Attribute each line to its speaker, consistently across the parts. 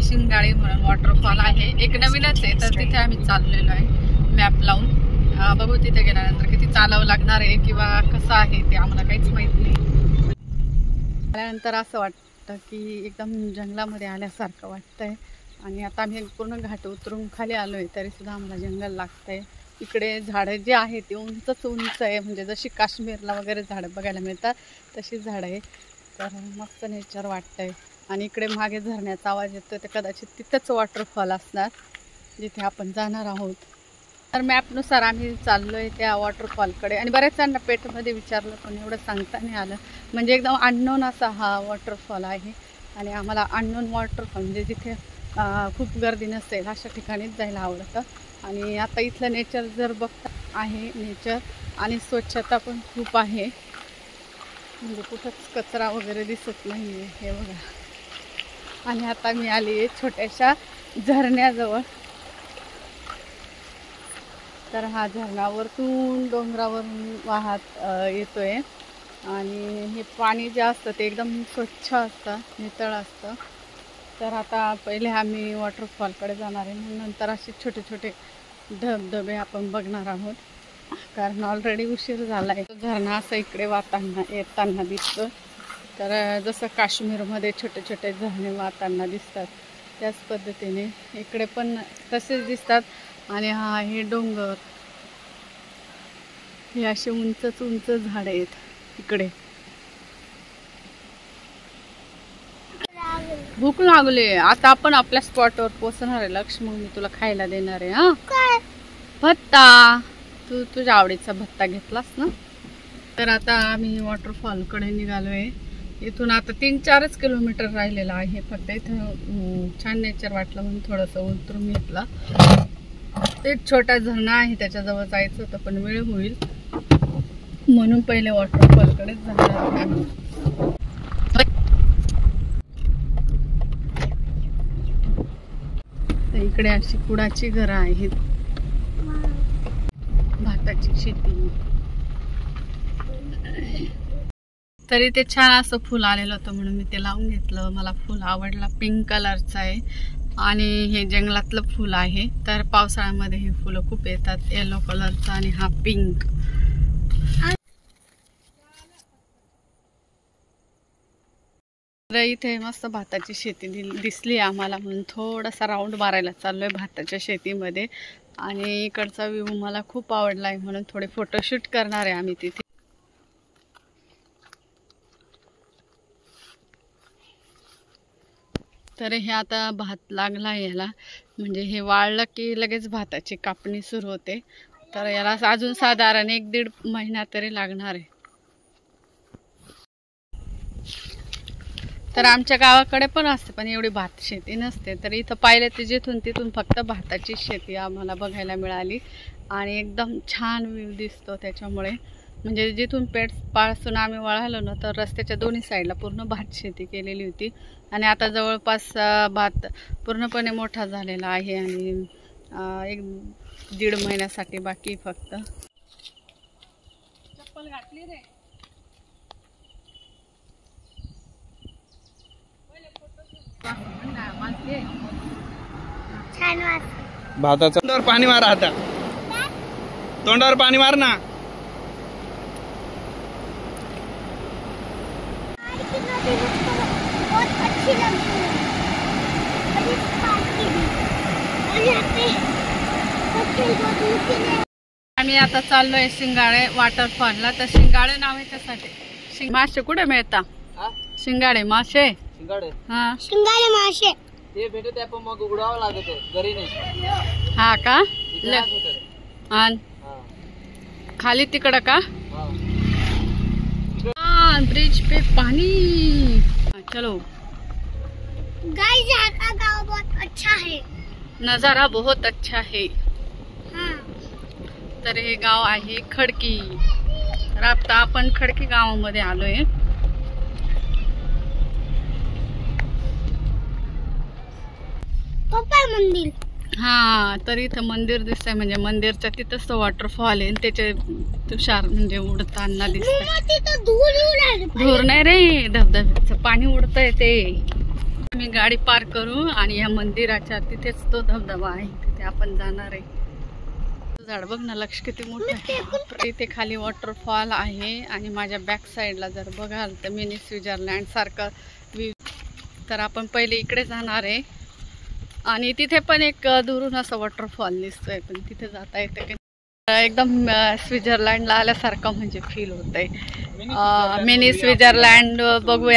Speaker 1: आहे शिंगाळे म्हणून वॉटरफॉल आहे, एक नवीनच आहे, तर तिथे आम्ही चाललेलो आहे मॅप लावून. बघू तिथे गेल्यानंतर किती चालावं लागणार आहे किंवा कसं आहे ते आम्हाला काहीच माहित नाही. आल्यानंतर असं वाटतं की एकदम जंगलामध्ये आल्यासारखं वाटतंय. आणि आता आम्ही पूर्ण घाट उतरून खाली आलोय तरी सुद्धा आम्हाला जंगल लागतंय. इकडे झाडं जे आहेत ते उंच आहे, म्हणजे जशी काश्मीरला वगैरे झाडं बघायला मिळतात तशी झाडं आहे. तर मस्त नेचर वाटतंय. आणि इकडे मागे झरण्याचा आवाज येतो, ते कदाचित तिथंच वॉटरफॉल असणार जिथे आपण जाणार आहोत. तर मॅपनुसार आम्ही चाललो आहे त्या वॉटरफॉलकडे. आणि बऱ्याच जणांना पेटमध्ये विचारलं पण एवढं सांगता नाही आलं, म्हणजे एकदम अननोन असा हा वॉटरफॉल आहे. आणि आम्हाला अननोन वॉटरफॉल म्हणजे जिथे खूप गर्दी नसेल अशा ठिकाणीच जायला आवडतं. आणि आता इथलं नेचर जर बघता आहे नेचर, आणि स्वच्छता पण खूप आहे, म्हणजे कुठंच कचरा वगैरे दिसत नाही आहे, हे बघा. आणि आता मी आली आहे छोट्याशा झरण्याजवळ. तर हा झरणा वरतून डोंगरावरून वाहत येतोय. आणि हे पाणी जे असतं ते एकदम स्वच्छ असतं, नितळ असतं. तर आता पहिले आम्ही वॉटरफॉलकडे जाणार आहे, मग नंतर असे छोटे छोटे धबधबे आपण बघणार आहोत, कारण ऑलरेडी उशीर झाला आहे. झरणा असं इकडे वाहताना येताना दिसतं. तर जसं काश्मीरमध्ये छोटे छोटे झरणे वाहताना दिसतात त्याच पद्धतीने इकडे पण तसेच दिसतात. आणि हा हे डोंगर, हे असे उंच झाड आहेत इकडे. भूक लागली, आता आपण आपल्या स्पॉटवर पोहोचणार आहे. लक्ष्मी, मग मी तुला खायला देणार आहे. हा, भत्ता. तू तुझ्या आवडीचा भत्ता घेतलास ना. तर आता आम्ही वॉटरफॉलकडे निघालोय. इथून आता 3-4 किलोमीटर राहिलेला आहे फक्त. इथं छान नेचर वाटलं म्हणून थोडंसं उतरून घेतलं. एक छोटा झरणा आहे त्याच्याजवळ जायचं होतं, पण वेळ होईल म्हणून पहिले वॉटरफॉलकडेच जाणार आहोत. इकडे अशी कुडाची घरं आहेत, भाताची शेती. तरी ते छान असं फुल आलेलं होतं म्हणून मी ते लावून घेतलं. मला फुल आवडला, पिंक कलरचं आहे. आणि हे जंगलातलं फुल आहे, तर पावसाळ्यामध्ये हे फुलं खूप येतात, येलो कलरचं आणि हा पिंक. तर इथे मस्त भाताची शेती दिसली आम्हाला, म्हणून थोडासा राऊंड मारायला चाललोय भाताच्या शेतीमध्ये. आणि इकडचा व्ह्यू मला खूप आवडला आहे म्हणून थोडे फोटोशूट करणार आहे आम्ही तिथे. तर हे आता भात लागला याला, म्हणजे हे वाळलं की लगेच भाताची कापणी सुरू होते. तर याला अजून साधारण 1-1.5 महिना तरी लागणार आहे. तर आमच्या गावाकडे पण असते पण एवढी भात शेती नसते. तर इथं पाहिलं ते जिथून तिथून फक्त भाताची शेती आम्हाला बघायला मिळाली. आणि एकदम छान व्ह्यू दिसतो त्याच्यामुळे, म्हणजे जिथून पेठपासून आम्ही वळालो ना तर रस्त्याच्या दोन्ही साईडला पूर्ण भात शेती केलेली होती. आणि आता जवळपास भात पूर्णपणे मोठा झालेला आहे आणि 1-1.5 महिन्यासाठी बाकी फक्त. चप्पल घातली रे.
Speaker 2: भाताचं तोंडावर पाणी मारा, आता तोंडावर पाणी मार ना.
Speaker 1: आम्ही आता चाललोय शिंगाळे वॉटरफॉलला. तर शिंगाळे नाव आहे त्यासाठी. मासे कुठे मिळतात? शिंगाळे मासे. हा,
Speaker 3: शिंगाळे मासे
Speaker 2: ते भेटत आहे पण मग उघडावं लागत घरी नाही.
Speaker 1: हा का? आणि खाली तिकडं का? हाँ, ब्रिज पे पानी. चलो
Speaker 3: गाइस, यहाँ का गाँव बहुत अच्छा है,
Speaker 1: नजारा बहुत अच्छा है.
Speaker 3: हाँ.
Speaker 1: तर हे गाव आहे खडकी. तर आता आपण खडकी गावामध्ये आलोय.
Speaker 3: पप्पा मंदिर.
Speaker 1: हा, तर इथं मंदिर दिसतंय, म्हणजे मंदिरच्या तिथंच तो वॉटरफॉल आहे. त्याचे तुषार म्हणजे उडताना दिसतंय. धूर नाही रे, धबधब्याचं पाणी उडतंय ते. आम्ही गाडी पार्क करू आणि या मंदिराच्या तिथेच तो धबधबा आहे, तिथे आपण जाणार आहे. झाड बघ ना, लक्ष किती मोठं आहे. बापरे, इथे खाली वॉटरफॉल आहे आणि माझ्या बॅक साईडला जर बघाल तर मिनी स्वित्झर्लंड सारखं व्ह्यू. तर आपण पहिले इकडे जाणार आहे आणि तिथे पण एक दुरून असं वॉटरफॉल दिसतोय, पण तिथे जाता येते की एकदम स्वित्झर्लंडला आल्यासारखं म्हणजे फील होतंय. मिनी स्वित्झर्लंड बघूया.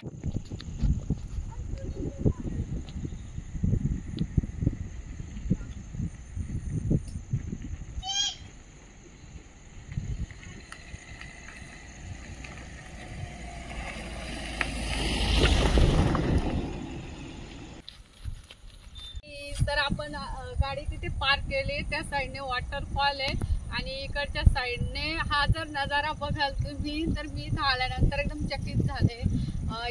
Speaker 1: तर आपण गाडी तिथे पार्क केली, त्या साईडने वॉटरफॉल आहे आणि इकडच्या साईडने हा जर नजारा बघाल तुम्ही तर मी इथं आल्यानंतर एकदम चकित झाले.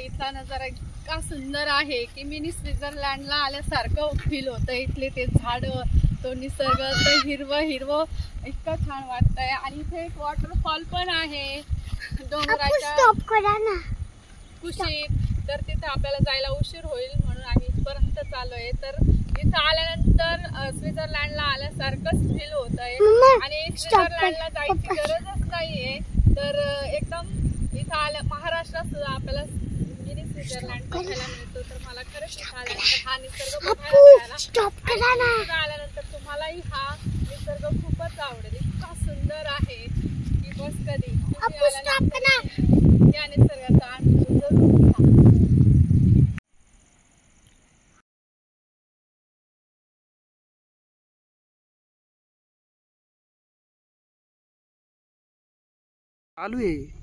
Speaker 1: इथला नजारा इतका सुंदर आहे की मिनी स्वित्झर्लंडला आल्यासारखं फील होतं. इथले ते झाडं, तो निसर्ग, ते हिरवं हिरवं इतकं छान वाटतंय. आणि इथे एक वॉटरफॉल पण आहे डोंगराच्या कुशीत. तर तिथे आपल्याला जायला उशीर होईल म्हणून आम्ही इथपर्यंत चाललोय. तर इथं आल्यानंतर स्वित्झर्लंडला आल्यासारखंच फील होत आहे आणि स्वित्झर्लंडला जायची गरजच नाहीये. तर एकदम इथं आल्या महाराष्ट्रात सुद्धा आपल्याला मिनी स्वित्झर्लंड बघायला मिळतो. तर मला खरंच इथं आल्यानंतर हा निसर्ग बघायला मिळाला. आल्यानंतर तुम्हालाही हा निसर्ग खूपच आवडेल. इतका सुंदर आहे की बस कधी या निसर्गाचा आनंद जरूर घ्या.
Speaker 2: चालू आहे.